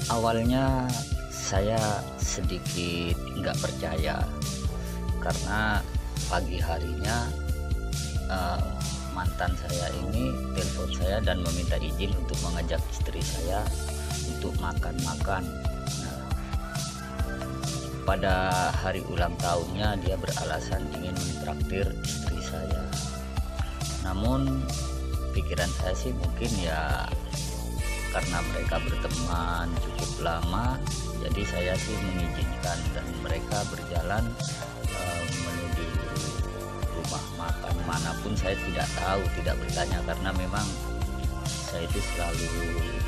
Awalnya saya sedikit nggak percaya karena pagi harinya eh, mantan saya ini telepon saya dan meminta izin untuk mengajak istri saya untuk makan-makan. Nah, pada hari ulang tahunnya dia beralasan ingin mentraktir istri saya. Namun pikiran saya sih mungkin ya karena mereka berteman cukup lama, jadi saya sih mengizinkan dan mereka berjalan menuju rumah makan manapun saya tidak tahu, tidak bertanya karena memang saya itu selalu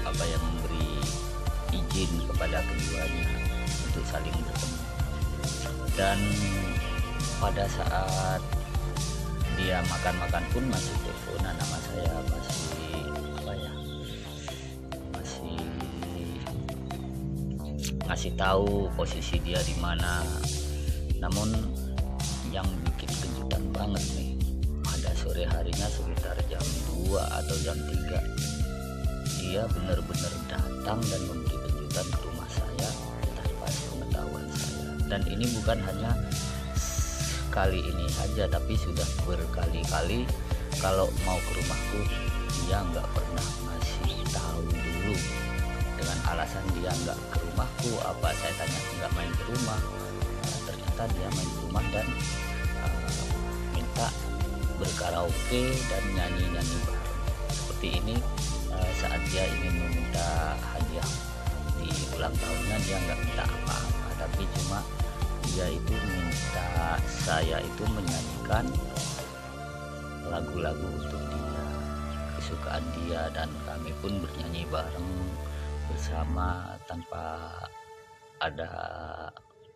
memberi izin kepada keduanya untuk saling bertemu. Dan pada saat dia makan-makan pun masih teleponan nama saya, masih masih ngasih tahu posisi dia di mana. Namun yang bikin kejutan banget nih, pada sore harinya sekitar jam 2 atau jam 3 dia benar-benar datang dan memberi kejutan ke rumah saya tanpa pengetahuan saya. Dan ini bukan hanya kali ini saja, tapi sudah berkali-kali kalau mau ke rumahku dia nggak pernah ngasih tahu dulu. Dengan alasan dia nggak ke rumahku, apa saya tanya nggak main ke rumah, ternyata dia main ke rumah dan minta berkaraoke dan nyanyi-nyanyi bareng seperti ini. Saat dia ingin meminta hadiah di ulang tahunnya, dia nggak minta apa-apa, tapi cuma dia itu minta saya itu menyanyikan lagu-lagu untuk dia, kesukaan dia, dan kami pun bernyanyi bareng bersama tanpa ada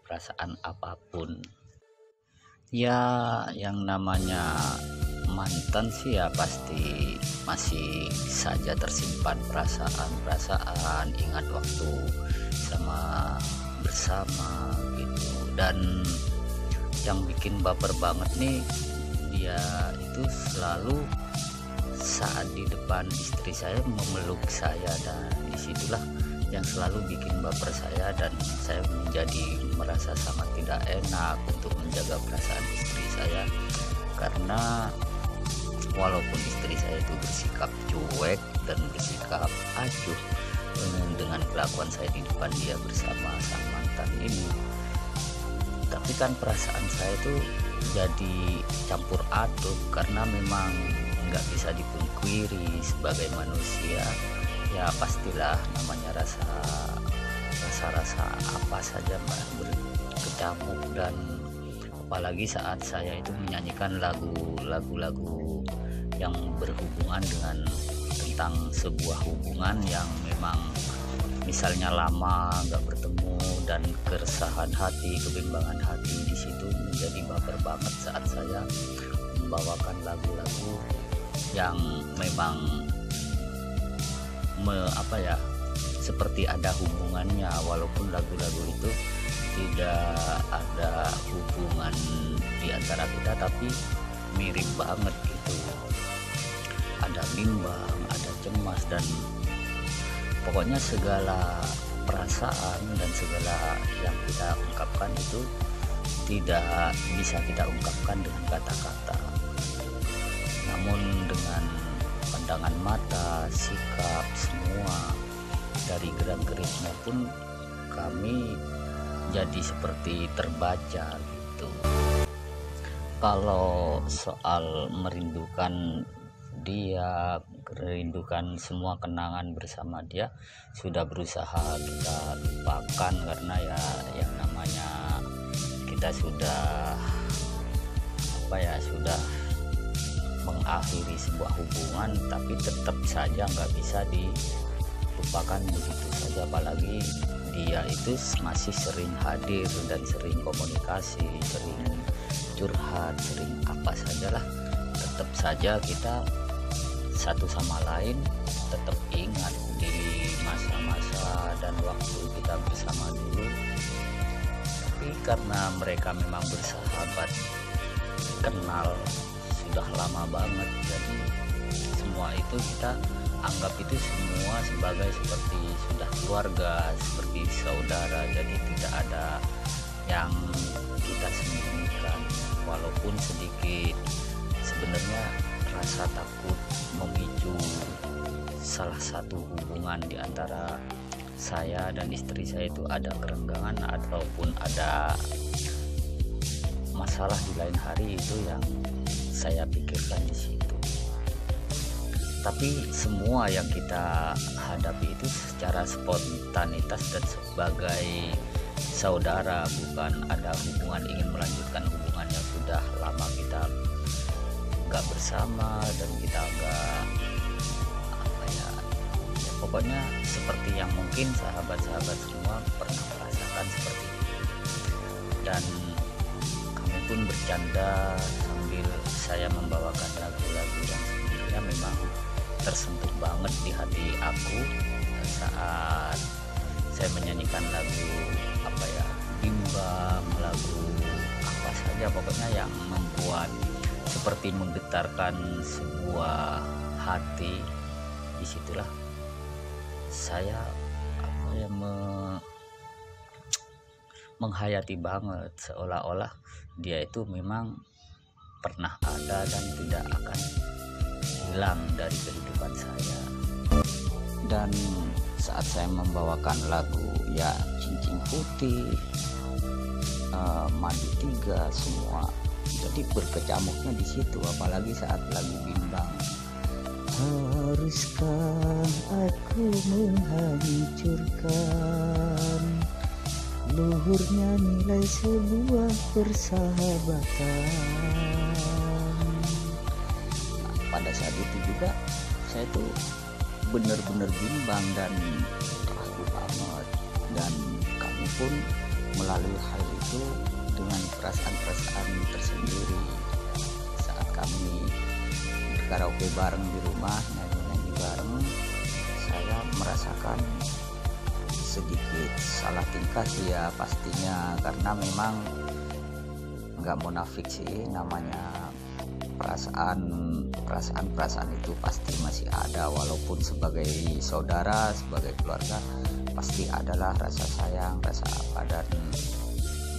perasaan apapun. Ya, yang namanya mantan sih ya pasti masih saja tersimpan perasaan, ingat waktu sama bersama gitu. Dan yang bikin baper banget nih, dia itu selalu saat di depan istri saya memeluk saya, dan disitulah yang selalu bikin baper saya, dan saya menjadi merasa sangat tidak enak untuk menjaga perasaan istri saya. Karena walaupun istri saya itu bersikap cuek dan bersikap acuh dengan kelakuan saya di depan dia bersama sang mantan ini, tapi kan perasaan saya itu jadi campur aduk karena memang nggak bisa dipungkiri sebagai manusia. Ya pastilah namanya rasa apa saja berkecamuk, dan apalagi saat saya itu menyanyikan lagu-lagu yang berhubungan dengan tentang sebuah hubungan yang memang misalnya lama nggak bertemu, dan keresahan hati, kebimbangan hati di situ menjadi baper banget saat saya membawakan lagu-lagu yang memang seperti ada hubungannya, walaupun lagu-lagu itu tidak ada hubungan di antara kita, tapi mirip banget gitu. Ada bimbang, ada cemas, dan pokoknya segala perasaan dan segala yang kita ungkapkan itu tidak bisa kita ungkapkan dengan kata-kata, namun dengan pandangan mata, sikap, semua dari gerak-geriknya pun kami jadi seperti terbaca gitu. Kalau soal merindukan dia, merindukan semua kenangan bersama dia, sudah berusaha kita lupakan karena ya yang namanya kita sudah sudah mengakhiri sebuah hubungan, tapi tetap saja nggak bisa dilupakan begitu saja. Apalagi dia itu masih sering hadir dan sering komunikasi, sering curhat, sering apa sajalah. Tetap saja kita satu sama lain tetap ingat di masa-masa dan waktu kita bersama dulu. Tapi karena mereka memang bersahabat, kenal sudah lama banget, jadi semua itu kita anggap itu semua sebagai seperti sudah keluarga, seperti saudara. Jadi tidak ada yang kita sembunyikan, walaupun sedikit sebenarnya rasa takut memicu salah satu hubungan di antara saya dan istri saya itu ada kerenggangan ataupun ada masalah di lain hari, itu yang saya pikirkan di situ. Tapi semua yang kita hadapi itu secara spontanitas dan sebagai saudara, bukan ada hubungan ingin melanjutkan hubungan yang sudah lama kita nggak bersama dan kita nggak pokoknya seperti yang mungkin sahabat-sahabat semua pernah merasakan seperti itu. Dan kami pun bercanda sambil saya membawakan lagu-lagu yang sebenarnya memang tersentuh banget di hati aku saat saya menyanyikan lagu bimbang, lagu apa saja pokoknya yang membuat seperti menggetarkan sebuah hati. Disitulah saya menghayati banget, seolah-olah dia itu memang pernah ada dan tidak akan hilang dari kehidupan saya. Dan saat saya membawakan lagu ya Cincin Putih, Madu 3 semua, jadi berkecamuknya di situ, apalagi saat lagu Bimbang. Haruskah aku menghancurkan luhurnya nilai sebuah persahabatan? Nah, pada saat itu juga saya tuh benar-benar bimbang dan ragu banget, dan kami pun melalui hal itu dengan perasaan-perasaan tersendiri saat kami karaoke bareng di rumah, nyanyi-nyanyi bareng. Saya merasakan sedikit salah tingkah sih ya pastinya, karena memang nggak munafik sih, namanya perasaan itu pasti masih ada, walaupun sebagai saudara, sebagai keluarga pasti adalah rasa sayang, rasa apa, dan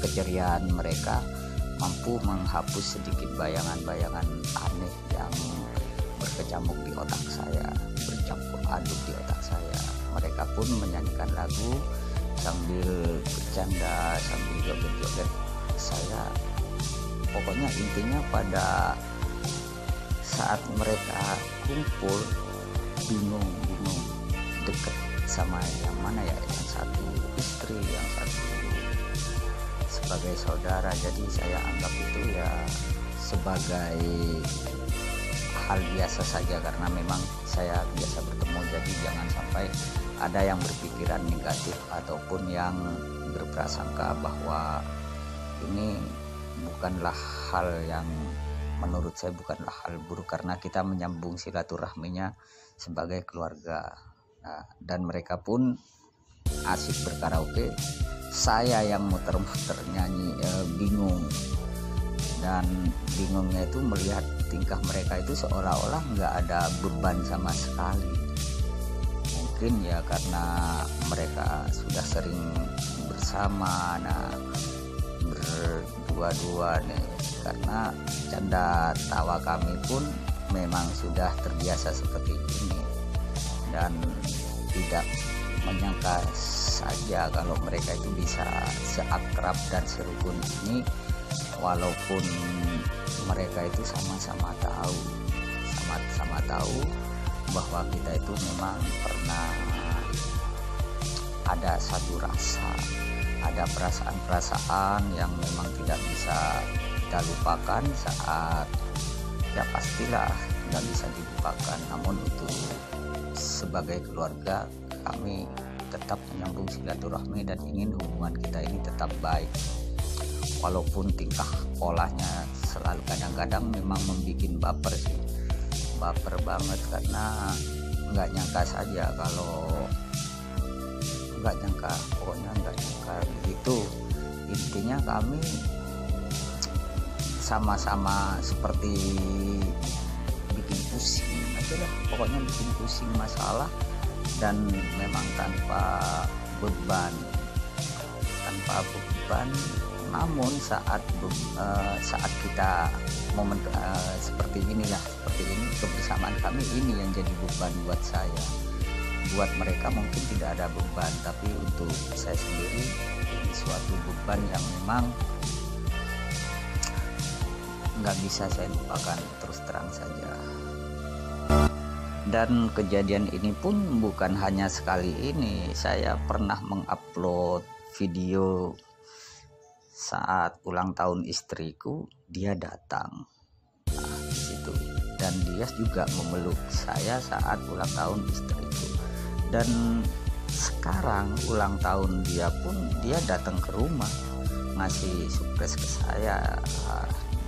keceriaan mereka mampu menghapus sedikit bayangan-bayangan aneh yang berkecamuk di otak saya, bercampur aduk di otak saya. Mereka pun menyanyikan lagu sambil bercanda, sambil joget-joget. Saya pokoknya intinya pada saat mereka kumpul bingung deket sama yang mana ya, yang satu istri, yang satu sebagai saudara. Jadi saya anggap itu ya sebagai hal biasa saja, karena memang saya biasa bertemu. Jadi jangan sampai ada yang berpikiran negatif ataupun yang berprasangka bahwa ini bukanlah hal yang, menurut saya bukanlah hal buruk, karena kita menyambung silaturahminya sebagai keluarga. Nah, dan mereka pun asik berkaraoke, saya yang muter-muter nyanyi bingung. Dan bingungnya itu melihat tingkah mereka itu seolah-olah nggak ada beban sama sekali. Mungkin ya karena mereka sudah sering bersama, nah berdua-dua nih, karena canda tawa kami pun memang sudah terbiasa seperti ini, dan tidak menyangka saja kalau mereka itu bisa seakrab dan serukun ini, walaupun mereka itu sama-sama tahu bahwa kita itu memang pernah ada satu rasa, ada perasaan-perasaan yang memang tidak bisa kita lupakan saat ya pastilah tidak bisa dilupakan. Namun untuk sebagai keluarga kami tetap menyambung silaturahmi dan ingin hubungan kita ini tetap baik, walaupun tingkah polanya selalu kadang-kadang memang membuat baper banget, karena nggak nyangka saja pokoknya nggak nyangka begitu. Intinya kami sama-sama seperti bikin pusing aja lah, pokoknya bikin pusing masalah dan memang tanpa beban namun saat kita momen seperti inilah, seperti ini kebersamaan kami ini yang jadi beban buat saya. Buat mereka mungkin tidak ada beban, tapi untuk saya sendiri ini suatu beban yang memang nggak bisa saya lupakan, terus terang saja. Dan kejadian ini pun bukan hanya sekali ini. Saya pernah mengupload video saat ulang tahun istriku, dia datang di situ, dan dia juga memeluk saya saat ulang tahun istriku. Dan sekarang ulang tahun dia pun dia datang ke rumah ngasih surprise ke saya.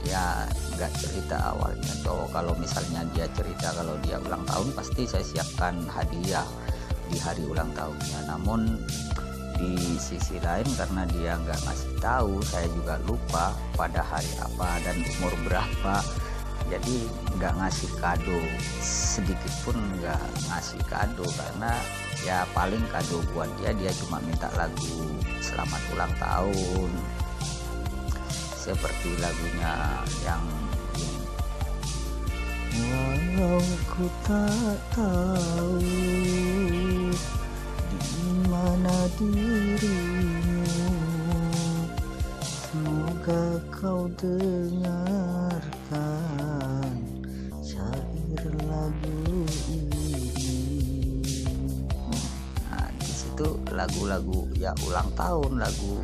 Dia nggak cerita awalnya, kalau misalnya dia cerita kalau dia ulang tahun pasti saya siapkan hadiah di hari ulang tahunnya. Namun di sisi lain karena dia nggak ngasih tahu, saya juga lupa pada hari apa dan umur berapa, jadi nggak ngasih kado, sedikit pun nggak ngasih kado, karena ya paling kado buat dia cuma minta lagu selamat ulang tahun seperti lagunya yang ini. Walau ku tak tahu di mana dirimu, semoga kau dengarkan syair lagu ini. Nah, di situ lagu-lagu ya ulang tahun, lagu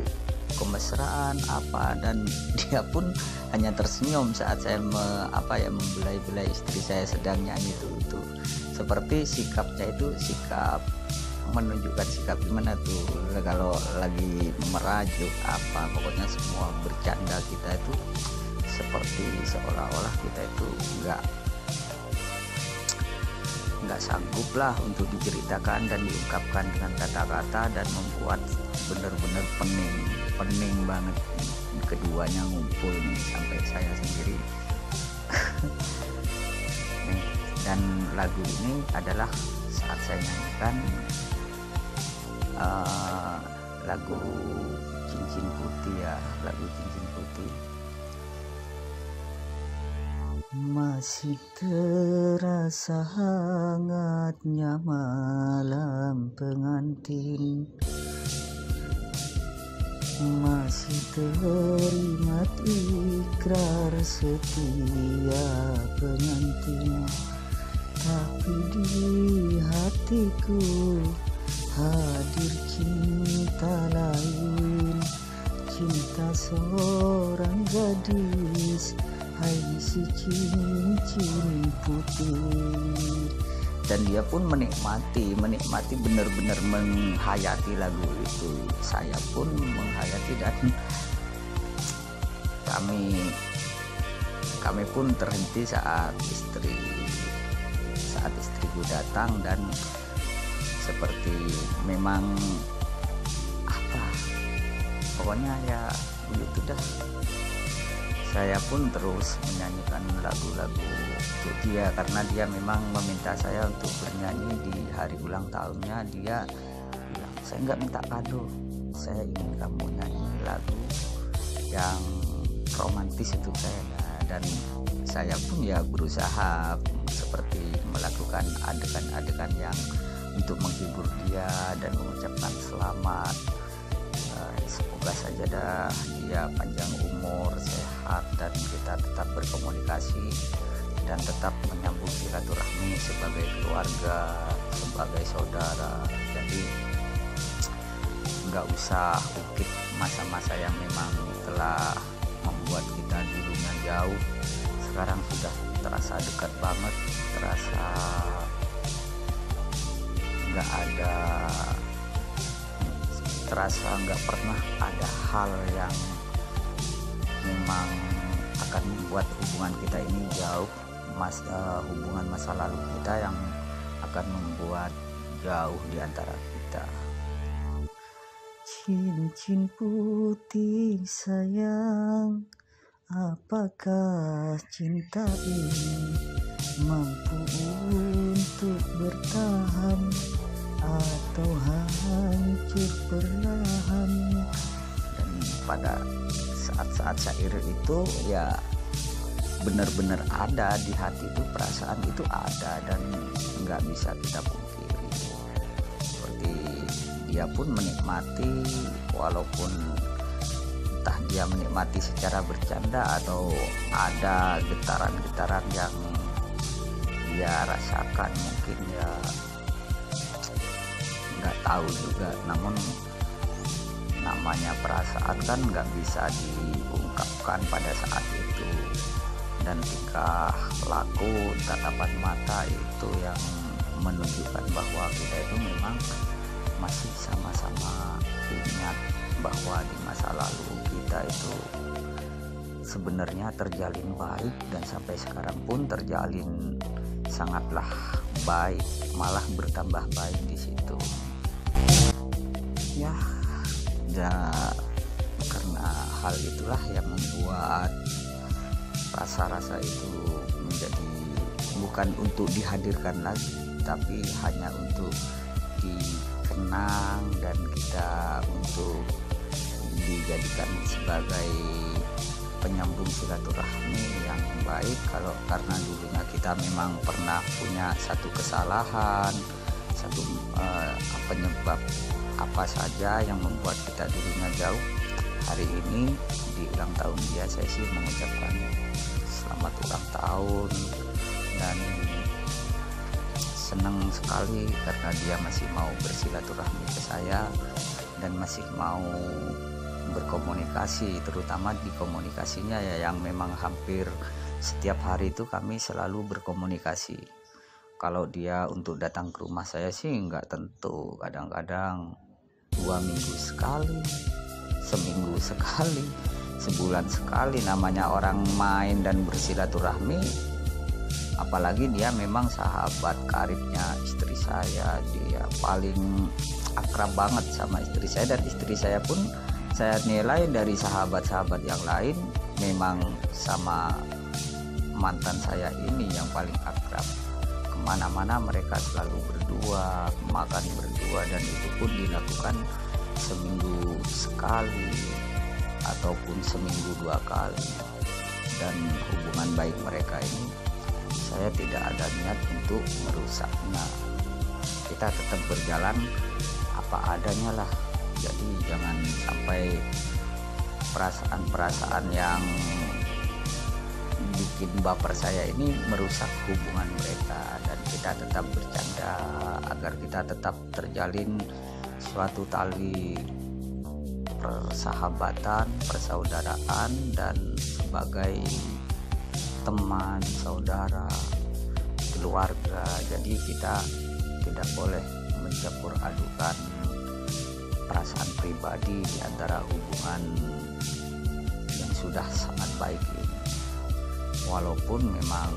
kemesraan apa, dan dia pun hanya tersenyum saat saya membelai-belai istri saya sedang nyanyi itu. Seperti sikapnya itu sikap menunjukkan sikap gimana tuh kalau lagi merajuk apa, pokoknya semua bercanda kita itu seperti seolah-olah kita itu nggak sanggup lah untuk diceritakan dan diungkapkan dengan kata-kata, dan membuat benar-benar pening banget. Keduanya ngumpul nih sampai saya sendiri. Nih, dan lagu ini adalah saat saya nyanyikan lagu Cincin Putih ya, lagu Cincin Putih. Masih terasa hangatnya malam pengantin, masih teringat ikrar setia pengantin, tapi di hatiku hadir cinta lain, cinta seorang gadis, hai si cincin putih. Dan dia pun menikmati benar-benar menghayati lagu itu. Saya pun menghayati, dan kami pun terhenti saat istriku datang, dan seperti memang pokoknya ya begitu dah. Saya pun terus menyanyikan lagu-lagu untuk dia, karena dia memang meminta saya untuk bernyanyi di hari ulang tahunnya. Dia bilang, saya nggak minta kado, saya ingin kamu nyanyi lagu yang romantis untuk saya. Dan saya pun ya berusaha seperti melakukan adegan-adegan yang untuk menghibur dia dan mengucapkan selamat. Semoga saja dia panjang umur, sehat, dan kita tetap berkomunikasi dan tetap menyambung silaturahmi sebagai keluarga, sebagai saudara. Jadi nggak usah ukit masa-masa yang memang telah membuat kita dulunya jauh, sekarang sudah terasa dekat banget, terasa nggak pernah ada hal yang memang akan membuat hubungan kita ini jauh, hubungan masa lalu kita yang akan membuat jauh di antara kita. Cincin putih sayang, apakah cinta ini mampu untuk bertahan atau hancur perlahan. Dan pada saat-saat syair itu ya benar-benar ada di hati itu, perasaan itu ada dan nggak bisa kita pungkiri. Seperti dia pun menikmati, walaupun entah dia menikmati secara bercanda atau ada getaran-getaran yang dia rasakan, mungkin ya nggak tahu juga. Namun namanya perasaan kan nggak bisa diungkapkan pada saat itu, dan tingkah laku, tatapan mata itu yang menunjukkan bahwa kita itu memang masih sama-sama ingat bahwa di masa lalu kita itu sebenarnya terjalin baik, dan sampai sekarang pun terjalin sangatlah baik, malah bertambah baik di situ. Ya, karena hal itulah yang membuat rasa-rasa itu menjadi bukan untuk dihadirkan lagi, tapi hanya untuk dikenang dan kita untuk dijadikan sebagai penyambung silaturahmi yang baik. Kalau karena dulunya kita memang pernah punya satu kesalahan, satu penyebab apa saja yang membuat kita dulunya jauh, hari ini di ulang tahun dia, saya sih mengucapkan selamat ulang tahun, dan senang sekali karena dia masih mau bersilaturahmi ke saya dan masih mau berkomunikasi, terutama di komunikasinya ya yang memang hampir setiap hari itu kami selalu berkomunikasi. Kalau dia untuk datang ke rumah saya sih nggak tentu, kadang-kadang 2 minggu sekali, seminggu sekali, sebulan sekali. Namanya orang main dan bersilaturahmi, apalagi dia memang sahabat karibnya istri saya, dia paling akrab banget sama istri saya, dan istri saya pun saya nilai dari sahabat-sahabat yang lain memang sama mantan saya ini yang paling akrab. Kemana-mana mereka selalu berdua, makan berdua, dan itu pun dilakukan seminggu sekali ataupun seminggu 2 kali. Dan hubungan baik mereka ini saya tidak ada niat untuk merusaknya. Kita tetap berjalan apa adanya lah. Jadi jangan sampai perasaan-perasaan yang bikin baper saya ini merusak hubungan mereka, dan kita tetap bercanda agar kita tetap terjalin suatu tali persahabatan, persaudaraan, dan sebagai teman, saudara, keluarga. Jadi kita tidak boleh mencampur adukan perasaan pribadi di antara hubungan yang sudah sangat baik ini. Walaupun memang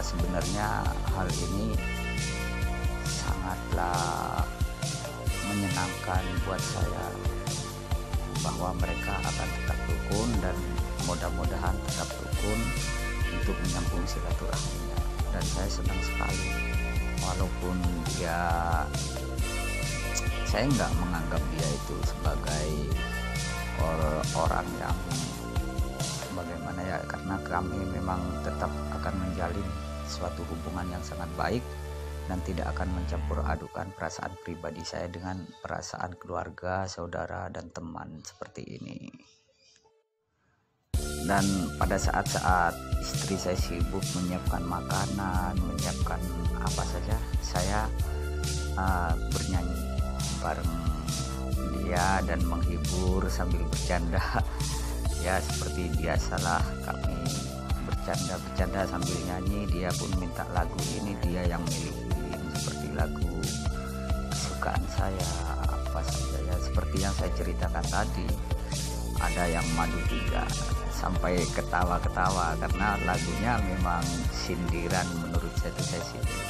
sebenarnya hal ini sangatlah menyenangkan buat saya, bahwa mereka akan tetap rukun dan mudah-mudahan tetap rukun untuk menyambung silaturahminya. Dan saya senang sekali, walaupun saya nggak menganggap dia itu sebagai orang yang bagaimana ya, karena kami memang tetap akan menjalin suatu hubungan yang sangat baik dan tidak akan mencampur adukan perasaan pribadi saya dengan perasaan keluarga, saudara, dan teman seperti ini. Dan pada saat-saat istri saya sibuk menyiapkan makanan, menyiapkan apa saja, saya bernyanyi bareng dia dan menghibur sambil bercanda. Ya seperti biasalah kami bercanda sambil nyanyi. Dia pun minta lagu ini, dia yang milihin, seperti lagu kesukaan saya apa saja ya, seperti yang saya ceritakan tadi. Ada yang Madu 3 sampai ketawa-ketawa karena lagunya memang sindiran, menurut saya itu saya sindir.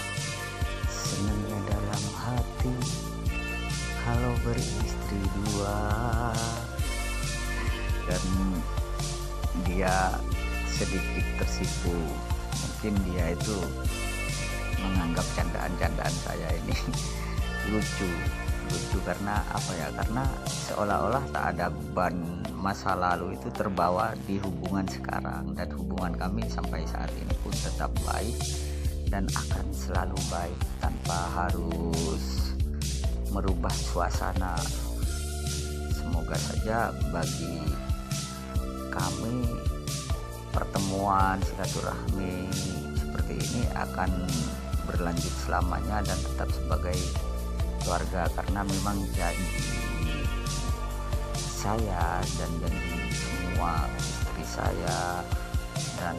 Senangnya dalam hati kalau beristri 2, dan dia sedikit tersipu. Mungkin dia itu menganggap candaan-candaan saya ini lucu karena apa ya, karena seolah-olah tak ada beban masa lalu itu terbawa di hubungan sekarang, dan hubungan kami sampai saat ini pun tetap baik dan akan selalu baik tanpa harus merubah suasana. Semoga saja bagi kami pertemuan silaturahmi seperti ini akan berlanjut selamanya dan tetap sebagai keluarga, karena memang janji saya dan janji semua istri saya dan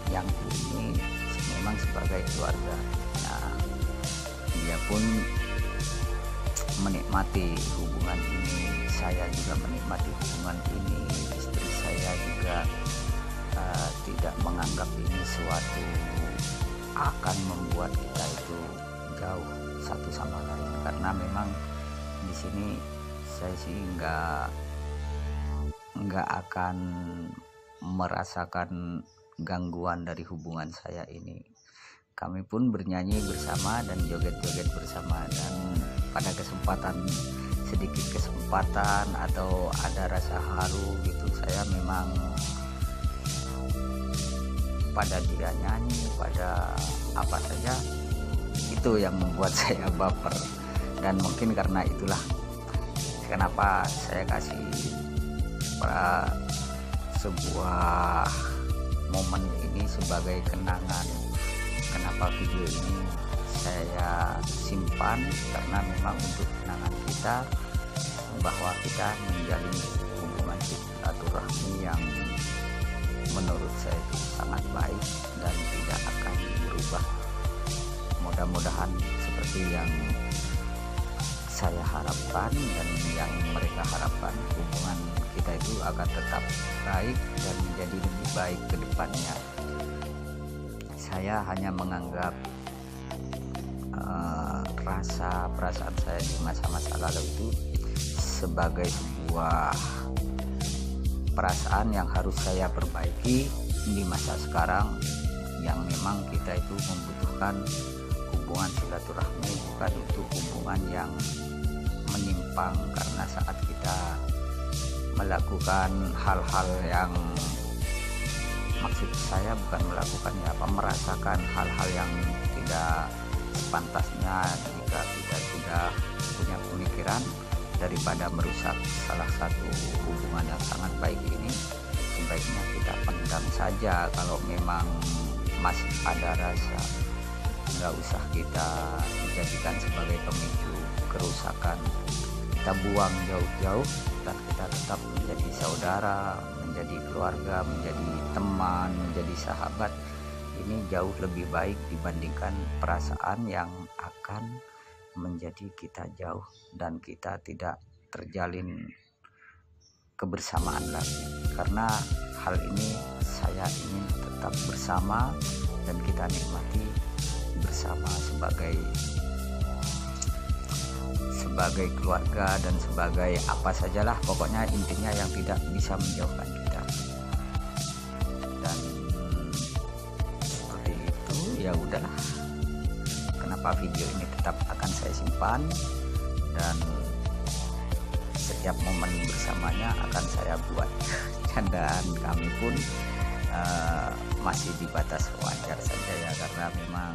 yang ini memang sebagai keluarga. Nah, dia pun menikmati hubungan ini, saya juga menikmati hubungan ini, istri saya juga tidak menganggap ini suatu akan membuat kita itu jauh satu sama lain, karena memang di sini saya sih nggak akan merasakan gangguan dari hubungan saya ini. Kami pun bernyanyi bersama dan joget-joget bersama, dan pada sedikit kesempatan atau ada rasa haru gitu, saya memang pada dia nyanyi, pada apa saja itu yang membuat saya baper. Dan mungkin karena itulah kenapa saya kasih sebuah momen ini sebagai kenangan. Kenapa video ini saya simpan, karena memang untuk kenangan kita bahwa kita menjalin hubungan silaturahmi yang menurut saya itu sangat baik dan tidak akan berubah. Mudah-mudahan seperti yang saya harapkan dan yang mereka harapkan, hubungan kita itu akan tetap baik dan menjadi lebih baik ke depannya. Saya hanya menganggap perasaan saya di masa-masa lalu itu sebagai sebuah perasaan yang harus saya perbaiki di masa sekarang, yang memang kita itu membutuhkan hubungan silaturahmi, bukan untuk hubungan yang menyimpang. Karena saat kita melakukan hal-hal yang, maksud saya bukan melakukan ya apa, merasakan hal-hal yang tidak sepantasnya, jika kita sudah punya pemikiran, daripada merusak salah satu hubungan yang sangat baik ini, sebaiknya kita pendam saja. Kalau memang masih ada rasa, nggak usah kita jadikan sebagai pemicu kerusakan. Kita buang jauh-jauh dan kita tetap menjadi saudara, menjadi keluarga, menjadi teman, menjadi sahabat. Ini jauh lebih baik dibandingkan perasaan yang akan menjadi kita jauh dan kita tidak terjalin kebersamaan lagi. Karena hal ini saya ingin tetap bersama dan kita nikmati bersama sebagai keluarga dan sebagai apa sajalah, pokoknya intinya yang tidak bisa menjauhkan kita. Dan seperti itu, ya udahlah, kenapa video ini tetap akan saya simpan, dan setiap momen bersamanya akan saya buat candaan. Kami pun masih di batas wajar saja ya, karena memang